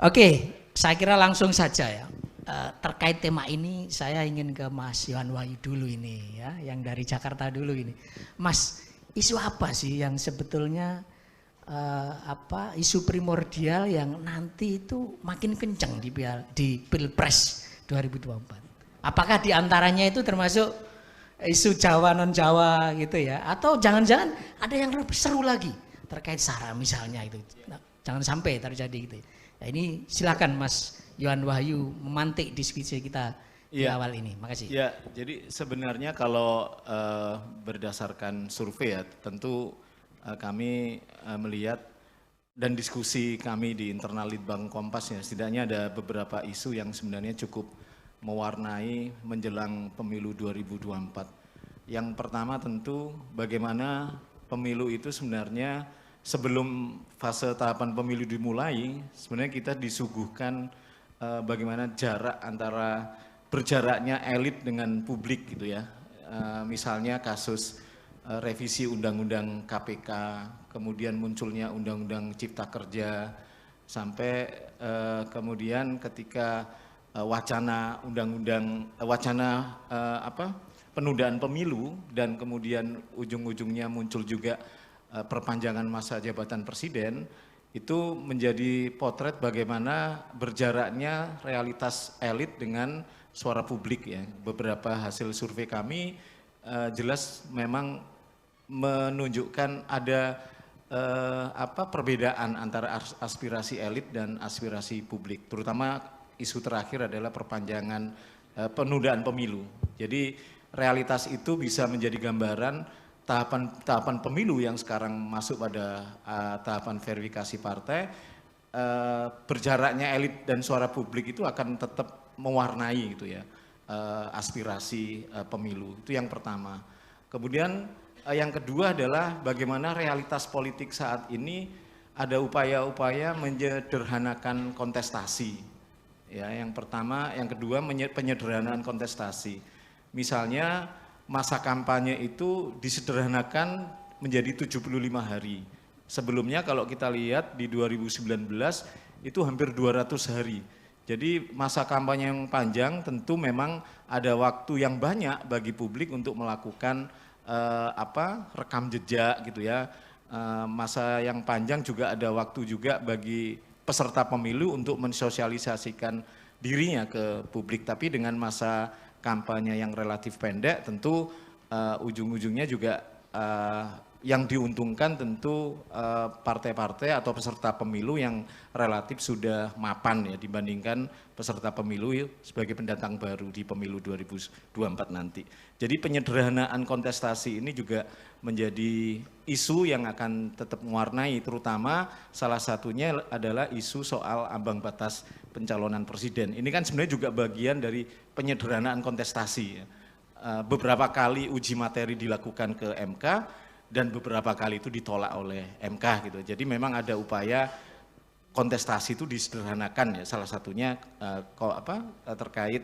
Oke, saya kira langsung saja ya. Terkait tema ini saya ingin ke Mas Yohan Wahyu dulu ini ya, yang dari Jakarta dulu ini. Mas, isu apa sih yang sebetulnya isu primordial yang nanti itu makin kencang di Pilpres 2024? Apakah diantaranya itu termasuk isu Jawa non Jawa gitu ya, atau jangan-jangan ada yang lebih seru lagi terkait SARA misalnya itu? Nah, jangan sampai terjadi gitu. Ya, ini silakan Mas Yohan Wahyu memantik diskusi kita di awal ini. Makasih. Ya, jadi sebenarnya kalau berdasarkan survei ya, tentu kami melihat dan diskusi kami di internal Litbang Kompas ya, setidaknya ada beberapa isu yang sebenarnya cukup mewarnai menjelang pemilu 2024. Yang pertama tentu bagaimana pemilu itu sebenarnya sebelum fase tahapan pemilu dimulai, sebenarnya kita disuguhkan bagaimana jarak antara berjaraknya elit dengan publik gitu ya. Misalnya kasus revisi Undang-Undang KPK, kemudian munculnya Undang-Undang Cipta Kerja, sampai kemudian ketika wacana penundaan pemilu dan kemudian ujung-ujungnya muncul juga perpanjangan masa jabatan presiden, itu menjadi potret bagaimana berjaraknya realitas elit dengan suara publik ya. Beberapa hasil survei kami jelas memang menunjukkan ada perbedaan antara aspirasi elit dan aspirasi publik. Terutama isu terakhir adalah perpanjangan penundaan pemilu. Jadi realitas itu bisa menjadi gambaran tahapan pemilu yang sekarang masuk pada tahapan verifikasi partai, berjaraknya elit dan suara publik itu akan tetap mewarnai gitu ya aspirasi pemilu. Itu yang pertama. Kemudian yang kedua adalah bagaimana realitas politik saat ini ada upaya-upaya menyederhanakan kontestasi. Ya, yang pertama, yang kedua penyederhanaan kontestasi. Misalnya masa kampanye itu disederhanakan menjadi 75 hari. Sebelumnya kalau kita lihat di 2019 itu hampir 200 hari. Jadi masa kampanye yang panjang tentu memang ada waktu yang banyak bagi publik untuk melakukan rekam jejak gitu ya. Masa yang panjang juga ada waktu juga bagi peserta pemilu untuk mensosialisasikan dirinya ke publik, tapi dengan masa kampanye yang relatif pendek tentu ujung-ujungnya juga yang diuntungkan tentu partai-partai atau peserta pemilu yang relatif sudah mapan ya dibandingkan peserta pemilu sebagai pendatang baru di pemilu 2024 nanti. Jadi penyederhanaan kontestasi ini juga menjadi isu yang akan tetap mewarnai, terutama salah satunya adalah isu soal ambang batas pencalonan presiden. Ini kan sebenarnya juga bagian dari penyederhanaan kontestasi ya. Beberapa kali uji materi dilakukan ke MK dan beberapa kali itu ditolak oleh MK gitu. Jadi memang ada upaya kontestasi itu disederhanakan ya, salah satunya terkait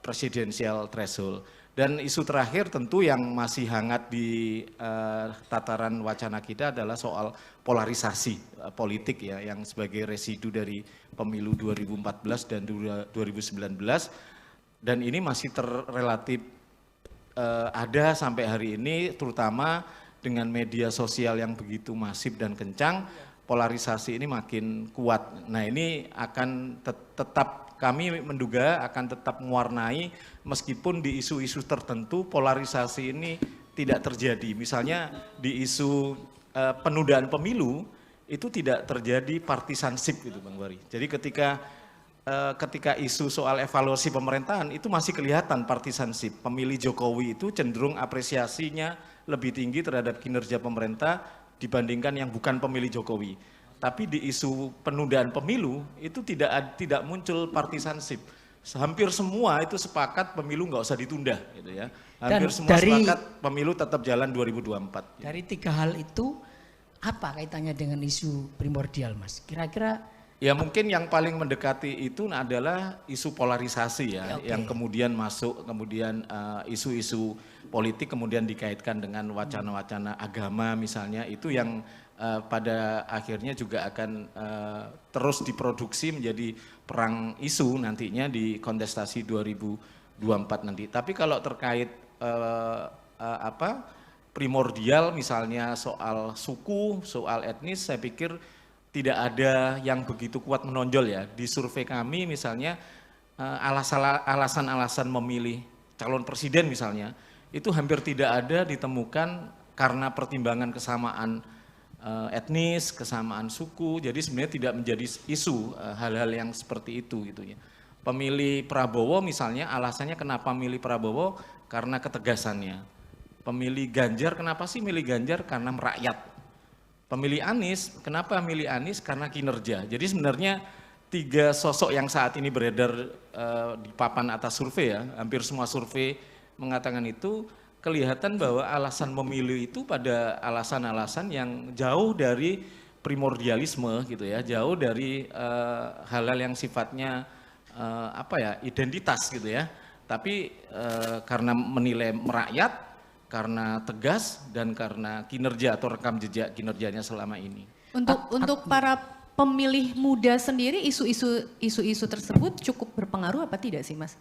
presidensial threshold. Dan isu terakhir tentu yang masih hangat di tataran wacana kita adalah soal polarisasi politik ya, yang sebagai residu dari pemilu 2014 dan 2019. Dan ini masih relatif ada sampai hari ini, terutama dengan media sosial yang begitu masif dan kencang, polarisasi ini makin kuat. Nah ini akan tetap kami menduga akan tetap mewarnai meskipun di isu-isu tertentu polarisasi ini tidak terjadi. Misalnya di isu penundaan pemilu itu tidak terjadi partisanship gitu Bang Bari. Jadi ketika isu soal evaluasi pemerintahan itu masih kelihatan partisanship. Pemilih Jokowi itu cenderung apresiasinya lebih tinggi terhadap kinerja pemerintah dibandingkan yang bukan pemilih Jokowi. Tapi di isu penundaan pemilu itu tidak muncul partisanship. Hampir semua itu sepakat pemilu nggak usah ditunda gitu ya. Hampir semua sepakat pemilu tetap jalan 2024. Dari tiga hal itu apa kaitannya dengan isu primordial Mas? Kira-kira ya mungkin yang paling mendekati itu adalah isu polarisasi ya, yang kemudian masuk, kemudian isu-isu politik kemudian dikaitkan dengan wacana-wacana agama misalnya, itu yang pada akhirnya juga akan terus diproduksi menjadi perang isu nantinya di kontestasi 2024 nanti. Tapi kalau terkait primordial misalnya soal suku, soal etnis, saya pikir tidak ada yang begitu kuat menonjol ya. Di survei kami misalnya alasan-alasan memilih calon presiden misalnya, itu hampir tidak ada ditemukan karena pertimbangan kesamaan etnis, kesamaan suku, jadi sebenarnya tidak menjadi isu hal-hal yang seperti itu gitu ya. Pemilih Prabowo misalnya alasannya kenapa milih Prabowo karena ketegasannya. Pemilih Ganjar kenapa sih milih Ganjar karena merakyat. Pemilih Anies kenapa milih Anies karena kinerja. Jadi sebenarnya 3 sosok yang saat ini beredar di papan atas survei ya, hampir semua survei mengatakan itu, kelihatan bahwa alasan memilih itu pada alasan-alasan yang jauh dari primordialisme gitu ya, jauh dari hal-hal yang sifatnya identitas gitu ya. Tapi karena menilai merakyat, karena tegas dan karena kinerja atau rekam jejak kinerjanya selama ini. Untuk para pemilih muda sendiri isu-isu tersebut cukup berpengaruh apa tidak sih Mas?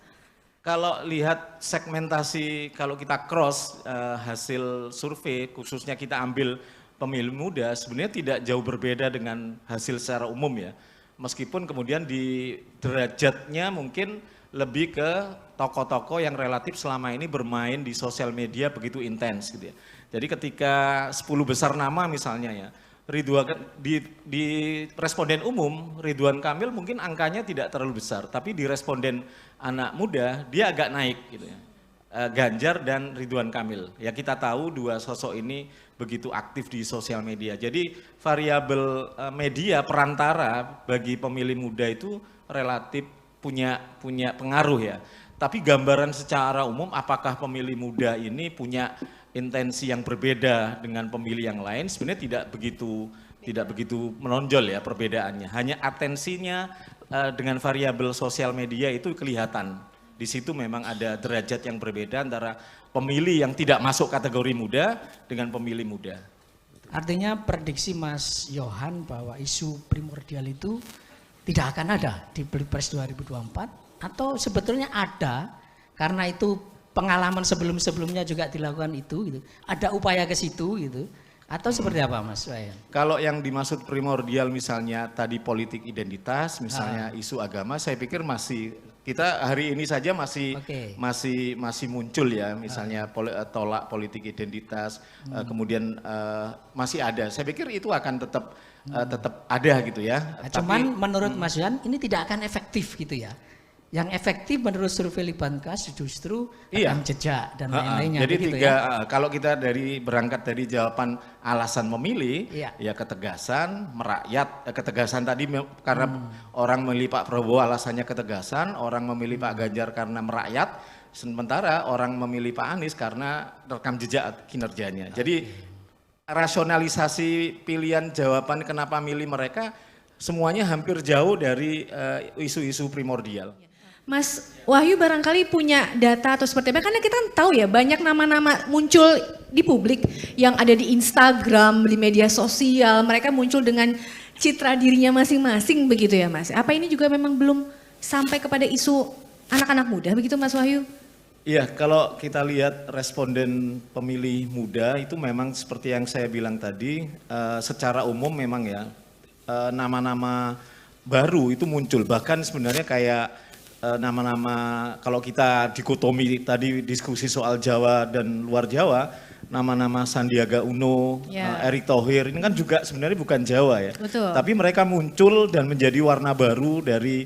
Kalau lihat segmentasi, kalau kita cross hasil survei, khususnya kita ambil pemilih muda, sebenarnya tidak jauh berbeda dengan hasil secara umum ya. Meskipun kemudian di derajatnya mungkin lebih ke tokoh-tokoh yang relatif selama ini bermain di sosial media begitu intens gitu ya. Jadi ketika 10 besar nama misalnya ya, di responden umum Ridwan Kamil mungkin angkanya tidak terlalu besar, tapi di responden anak muda dia agak naik gitu ya. Ganjar dan Ridwan Kamil. Ya kita tahu 2 sosok ini begitu aktif di sosial media. Jadi variabel media perantara bagi pemilih muda itu relatif punya pengaruh ya. Tapi gambaran secara umum apakah pemilih muda ini punya intensi yang berbeda dengan pemilih yang lain, sebenarnya tidak begitu menonjol ya perbedaannya. Hanya atensinya dengan variabel sosial media itu kelihatan. Di situ memang ada derajat yang berbeda antara pemilih yang tidak masuk kategori muda dengan pemilih muda. Artinya prediksi Mas Yohan bahwa isu primordial itu tidak akan ada di Pilpres 2024 atau sebetulnya ada karena itu pengalaman sebelum-sebelumnya juga dilakukan itu gitu. Ada upaya ke situ gitu. Atau seperti apa Mas Wayan? Kalau yang dimaksud primordial misalnya tadi politik identitas, misalnya isu agama, saya pikir kita hari ini saja masih muncul ya, misalnya tolak politik identitas, kemudian masih ada. Saya pikir itu akan tetap ada gitu ya. Cuman menurut Mas Yohan ini tidak akan efektif gitu ya. Yang efektif menurut survei Litbangkes justru rekam jejak dan lain-lainnya. Jadi begitu kalau kita berangkat dari jawaban alasan memilih, ya ketegasan, merakyat, ketegasan tadi karena orang memilih Pak Prabowo alasannya ketegasan, orang memilih Pak Ganjar karena merakyat, sementara orang memilih Pak Anies karena rekam jejak kinerjanya. Jadi rasionalisasi pilihan jawaban kenapa milih mereka semuanya hampir jauh dari isu-isu primordial. Mas Wahyu barangkali punya data atau seperti apa, karena kita tahu ya banyak nama-nama muncul di publik yang ada di Instagram, di media sosial, mereka muncul dengan citra dirinya masing-masing begitu ya Mas. Apa ini juga memang belum sampai kepada isu anak-anak muda begitu Mas Wahyu? Iya, kalau kita lihat responden pemilih muda itu memang seperti yang saya bilang tadi, secara umum memang ya nama-nama baru itu muncul, bahkan sebenarnya kayak nama-nama kalau kita dikotomi tadi diskusi soal Jawa dan luar Jawa, nama-nama Sandiaga Uno, Erick Thohir ini kan juga sebenarnya bukan Jawa ya. Betul. Tapi mereka muncul dan menjadi warna baru dari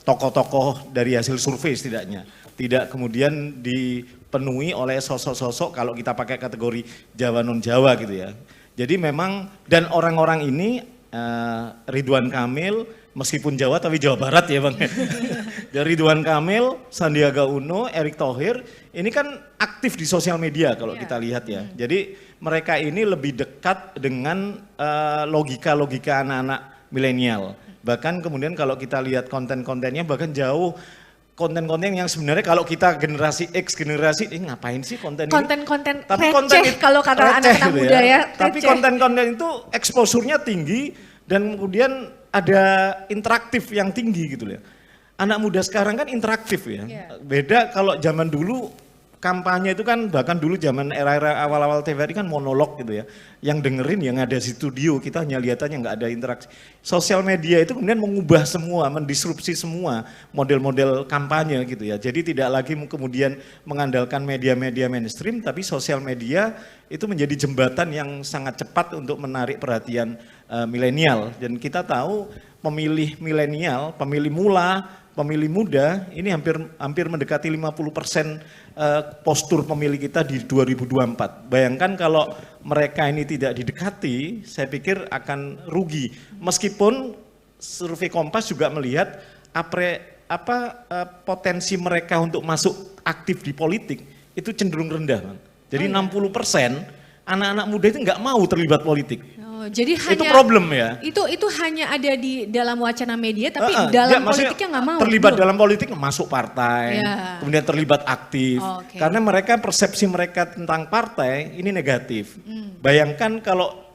tokoh-tokoh dari hasil survei setidaknya. Tidak kemudian dipenuhi oleh sosok-sosok kalau kita pakai kategori Jawa non Jawa gitu ya. Jadi memang dan orang-orang ini Ridwan Kamil meskipun Jawa tapi Jawa Barat ya Bang. Dari Ridwan Kamil, Sandiaga Uno, Erick Thohir ini kan aktif di sosial media kalau kita lihat ya. Jadi mereka ini lebih dekat dengan logika-logika anak-anak milenial. Bahkan kemudian kalau kita lihat konten-kontennya bahkan jauh konten-konten yang sebenarnya kalau kita generasi X, generasi ngapain sih konten ini? Konten-konten Tapi receh konten kalau kata receh anak-anak gitu muda ya. Tapi receh. konten-konten itu exposure-nya tinggi dan kemudian ada interaktif yang tinggi gitu ya. Anak muda sekarang kan interaktif ya. Beda kalau zaman dulu kampanye itu kan bahkan dulu zaman era-era awal-awal TVRI kan monolog gitu ya. Yang dengerin yang ada di studio, kita hanya lihatannya nggak ada interaksi. Sosial media itu kemudian mengubah semua, mendisrupsi semua model-model kampanye gitu ya. Jadi tidak lagi kemudian mengandalkan media-media mainstream, tapi sosial media itu menjadi jembatan yang sangat cepat untuk menarik perhatian milenial. Dan kita tahu pemilih milenial, pemilih mula, pemilih muda ini hampir mendekati 50% postur pemilih kita di 2024. Bayangkan kalau mereka ini tidak didekati, saya pikir akan rugi. Meskipun survei Kompas juga melihat potensi mereka untuk masuk aktif di politik itu cenderung rendah. Jadi 60% anak-anak muda itu nggak mau terlibat politik. Jadi itu hanya problem ya. Itu hanya ada di dalam wacana media, tapi dalam politiknya nggak mau. Terlibat dalam politik, masuk partai, kemudian terlibat aktif. Karena mereka persepsi mereka tentang partai ini negatif. Bayangkan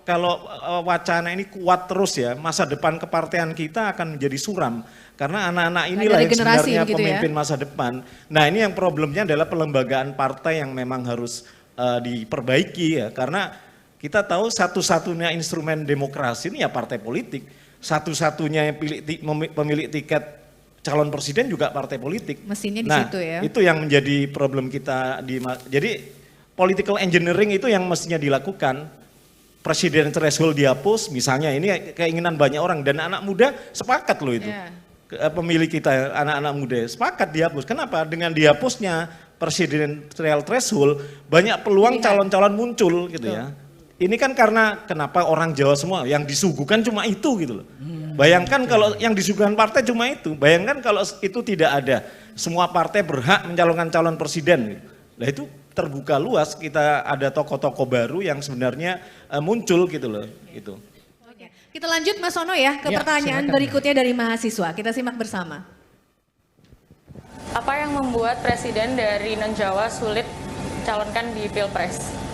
kalau wacana ini kuat terus ya, masa depan kepartean kita akan menjadi suram. Karena anak-anak inilah yang sebenarnya pemimpin masa depan. Nah ini yang problemnya adalah pelembagaan partai yang memang harus diperbaiki ya, karena kita tahu satu-satunya instrumen demokrasi ini ya partai politik. Satu-satunya yang pemilik tiket calon presiden juga partai politik. Mesinnya di situ ya. Itu yang menjadi problem kita. Jadi political engineering itu yang mestinya dilakukan. Presiden threshold dihapus misalnya, ini keinginan banyak orang. Dan anak muda sepakat loh itu. Pemilih kita, anak-anak muda sepakat dihapus. Kenapa? Dengan dihapusnya presidential threshold, banyak peluang calon-calon muncul gitu ya. Ini kan karena kenapa orang Jawa semua yang disuguhkan cuma itu gitu loh. Bayangkan kalau yang disuguhkan partai cuma itu. Bayangkan kalau itu tidak ada. Semua partai berhak mencalonkan calon presiden. Nah itu terbuka luas, kita ada tokoh-tokoh baru yang sebenarnya muncul gitu loh. Itu. Oke. Kita lanjut Mas Ono ya ke pertanyaan berikutnya dari mahasiswa. Kita simak bersama. Apa yang membuat presiden dari non-Jawa sulit calonkan di Pilpres?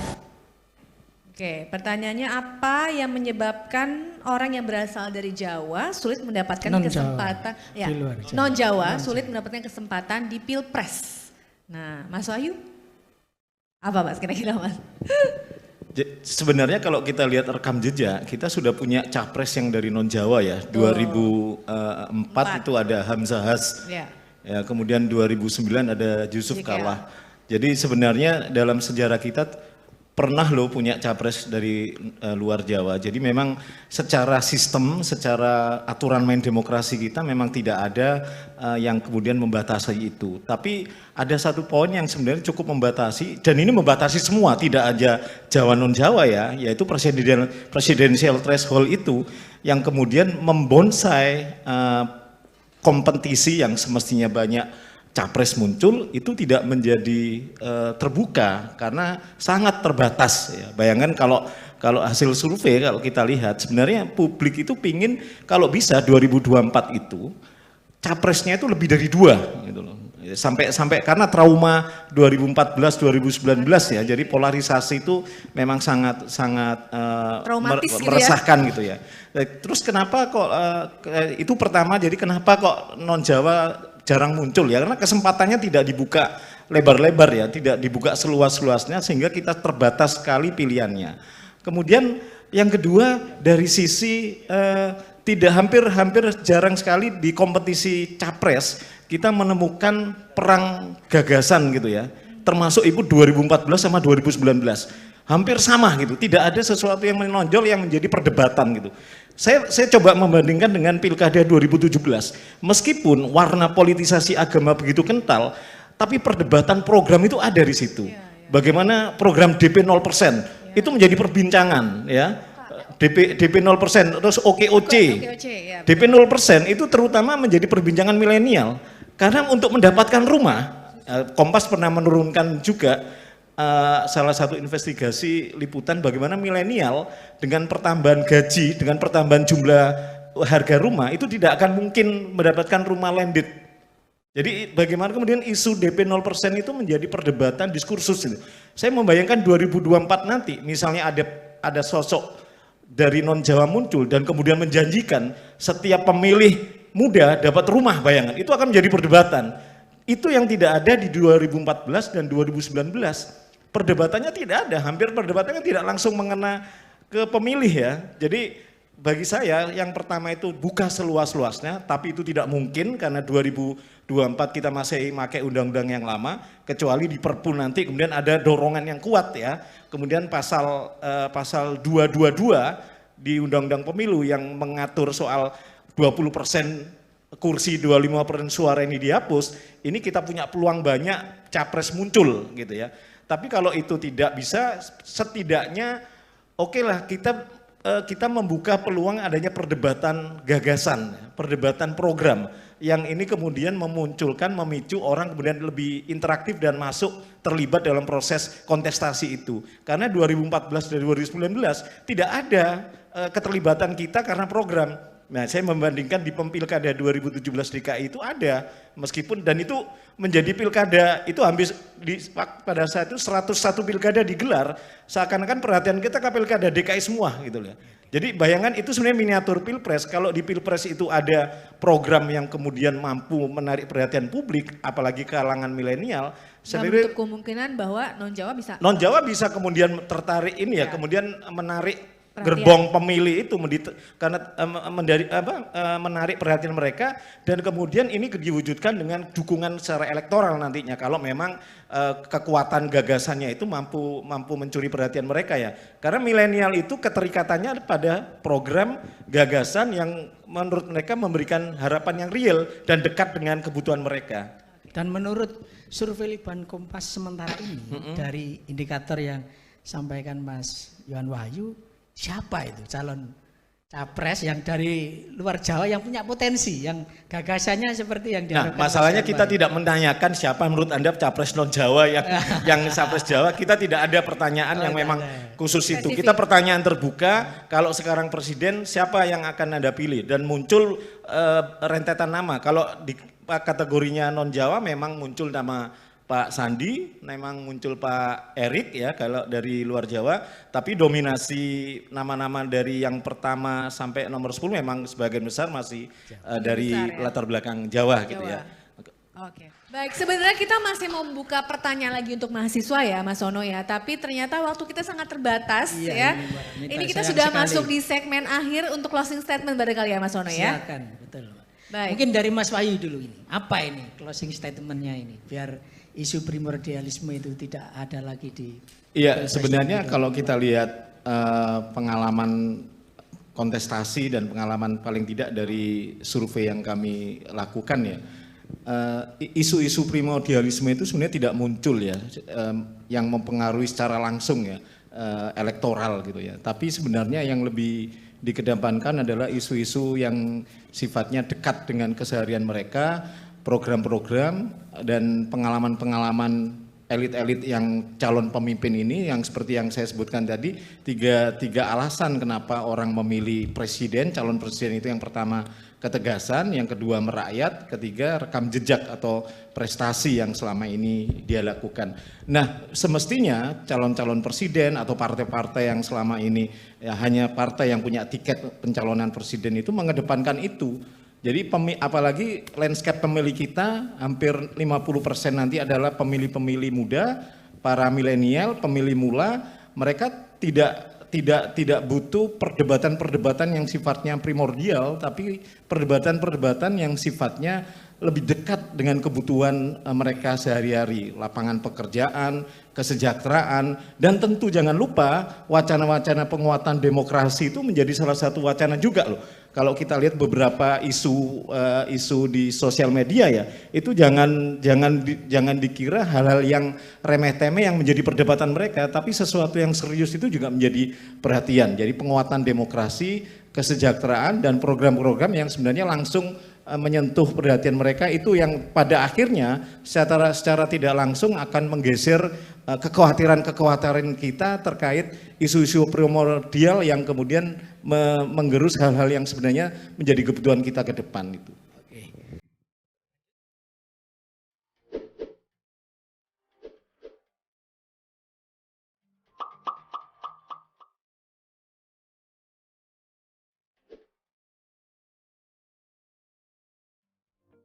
Oke, pertanyaannya apa yang menyebabkan orang yang berasal dari Jawa sulit mendapatkan kesempatan non-Jawa sulit mendapatkan kesempatan di Pilpres. Nah, Mas Wahyu, apa Mas kira-kira Mas? Sebenarnya kalau kita lihat rekam jejak, kita sudah punya capres yang dari non-Jawa ya. 2004 itu ada Hamzah Has, ya, kemudian 2009 ada Yusuf Kalla. Jadi sebenarnya dalam sejarah kita pernah loh punya capres dari luar Jawa. Jadi memang secara sistem, secara aturan main demokrasi kita memang tidak ada yang kemudian membatasi itu. Tapi ada satu poin yang sebenarnya cukup membatasi, dan ini membatasi semua, tidak aja Jawa non-Jawa ya, yaitu presidential threshold itu yang kemudian membonsai kompetisi yang semestinya banyak capres muncul itu tidak menjadi terbuka karena sangat terbatas ya. Bayangkan kalau hasil survei kalau kita lihat sebenarnya publik itu pingin kalau bisa 2024 itu capresnya itu lebih dari 2 gitu loh. Sampai karena trauma 2014 2019 ya. Jadi polarisasi itu memang sangat meresahkan gitu ya. Terus kenapa kok itu pertama, jadi kenapa kok non Jawa jarang muncul ya, karena kesempatannya tidak dibuka lebar-lebar ya, tidak dibuka seluas-luasnya sehingga kita terbatas sekali pilihannya. Kemudian yang kedua dari sisi tidak hampir jarang sekali di kompetisi capres kita menemukan perang gagasan gitu ya, termasuk itu 2014 sama 2019 hampir sama gitu, tidak ada sesuatu yang menonjol yang menjadi perdebatan gitu. Saya coba membandingkan dengan Pilkada 2017, meskipun warna politisasi agama begitu kental, tapi perdebatan program itu ada di situ. Bagaimana program DP 0% itu menjadi perbincangan ya. DP 0%, terus OKOC. DP 0% itu terutama menjadi perbincangan milenial. Karena untuk mendapatkan rumah, Kompas pernah menurunkan juga salah satu investigasi liputan bagaimana milenial dengan pertambahan gaji, dengan pertambahan jumlah harga rumah itu tidak akan mungkin mendapatkan rumah landed Jadi bagaimana kemudian isu DP 0% itu menjadi perdebatan diskursus itu. Saya membayangkan 2024 nanti misalnya ada sosok dari non Jawa muncul dan kemudian menjanjikan setiap pemilih muda dapat rumah, bayangan itu akan menjadi perdebatan. Itu yang tidak ada di 2014 dan 2019. Perdebatannya tidak ada, hampir perdebatannya tidak langsung mengena ke pemilih ya. Jadi bagi saya yang pertama itu buka seluas-luasnya, tapi itu tidak mungkin karena 2024 kita masih pakai undang-undang yang lama, kecuali di Perpu nanti kemudian ada dorongan yang kuat ya. Kemudian pasal 222 di Undang-Undang Pemilu yang mengatur soal 20% kursi 25% suara ini dihapus, ini kita punya peluang banyak capres muncul gitu ya. Tapi kalau itu tidak bisa, setidaknya oke lah kita membuka peluang adanya perdebatan gagasan, perdebatan program yang ini kemudian memunculkan, memicu orang kemudian lebih interaktif dan masuk terlibat dalam proses kontestasi itu. Karena 2014 dan 2019 tidak ada keterlibatan kita karena program. Nah, saya membandingkan di Pilkada 2017 DKI itu ada, meskipun dan itu menjadi pilkada itu hampir pada saat itu 101 pilkada digelar, seakan-akan perhatian kita ke pilkada DKI semua gitu loh. Jadi bayangan itu sebenarnya miniatur pilpres. Kalau di pilpres itu ada program yang kemudian mampu menarik perhatian publik, apalagi kalangan milenial, menutup kemungkinan bahwa non Jawa bisa kemudian tertarik ini ya, kemudian menarik perhatian. Gerbong pemilih itu karena menarik perhatian mereka dan kemudian ini diwujudkan dengan dukungan secara elektoral nantinya kalau memang kekuatan gagasannya itu mampu mencuri perhatian mereka ya. Karena milenial itu keterikatannya pada program gagasan yang menurut mereka memberikan harapan yang real dan dekat dengan kebutuhan mereka. Dan menurut survei Litbang Kompas sementara ini dari indikator yang sampaikan Mas Yohan Wahyu, siapa itu calon capres yang dari luar Jawa yang punya potensi, yang gagasannya seperti yang diharapkan? Nah, masalahnya kita tidak menanyakan siapa menurut Anda capres non Jawa yang capres Jawa. Kita tidak ada pertanyaan yang memang khusus itu. Kita pertanyaan terbuka, kalau sekarang presiden siapa yang akan Anda pilih? Dan muncul rentetan nama. Kalau di kategorinya non Jawa memang muncul nama Pak Sandi, memang muncul Pak Erik ya kalau dari luar Jawa, tapi dominasi nama-nama dari yang pertama sampai nomor 10 memang sebagian besar masih dari latar belakang Jawa gitu ya. Oke. Baik, sebenarnya kita masih mau membuka pertanyaan lagi untuk mahasiswa ya Mas Ono ya, tapi ternyata waktu kita sangat terbatas ya. Ini kita sudah masuk di segmen akhir untuk closing statement barangkali ya Mas Ono ya. Silakan, betul. Baik. Mungkin dari Mas Wahyu dulu ini, apa ini closing statementnya ini, biar isu primordialisme itu tidak ada lagi di... Iya, sebenarnya kalau kita lihat pengalaman kontestasi dan pengalaman paling tidak dari survei yang kami lakukan ya, isu-isu primordialisme itu sebenarnya tidak muncul ya, yang mempengaruhi secara langsung ya, elektoral gitu ya. Tapi sebenarnya yang lebih dikedepankan adalah isu-isu yang sifatnya dekat dengan keseharian mereka, program-program dan pengalaman-pengalaman elit-elit yang calon pemimpin ini yang seperti yang saya sebutkan tadi, tiga alasan kenapa orang memilih presiden, calon presiden itu yang pertama ketegasan, yang kedua merakyat, ketiga rekam jejak atau prestasi yang selama ini dia lakukan. Nah, semestinya calon-calon presiden atau partai-partai yang selama ini ya hanya partai yang punya tiket pencalonan presiden itu mengedepankan itu. Jadi apalagi landscape pemilih kita hampir 50% nanti adalah pemilih-pemilih muda, para milenial, pemilih mula, mereka tidak butuh perdebatan-perdebatan yang sifatnya primordial, tapi perdebatan-perdebatan yang sifatnya lebih dekat dengan kebutuhan mereka sehari-hari, lapangan pekerjaan, kesejahteraan, dan tentu jangan lupa wacana-wacana penguatan demokrasi itu menjadi salah satu wacana juga loh. Kalau kita lihat beberapa isu di sosial media ya, itu jangan dikira hal-hal yang remeh-temeh yang menjadi perdebatan mereka, tapi sesuatu yang serius itu juga menjadi perhatian. Jadi penguatan demokrasi, kesejahteraan dan program-program yang sebenarnya langsung menyentuh perhatian mereka itu yang pada akhirnya secara tidak langsung akan menggeser kekhawatiran kita terkait isu-isu primordial yang kemudian menggerus hal-hal yang sebenarnya menjadi kebutuhan kita ke depan itu. Oke.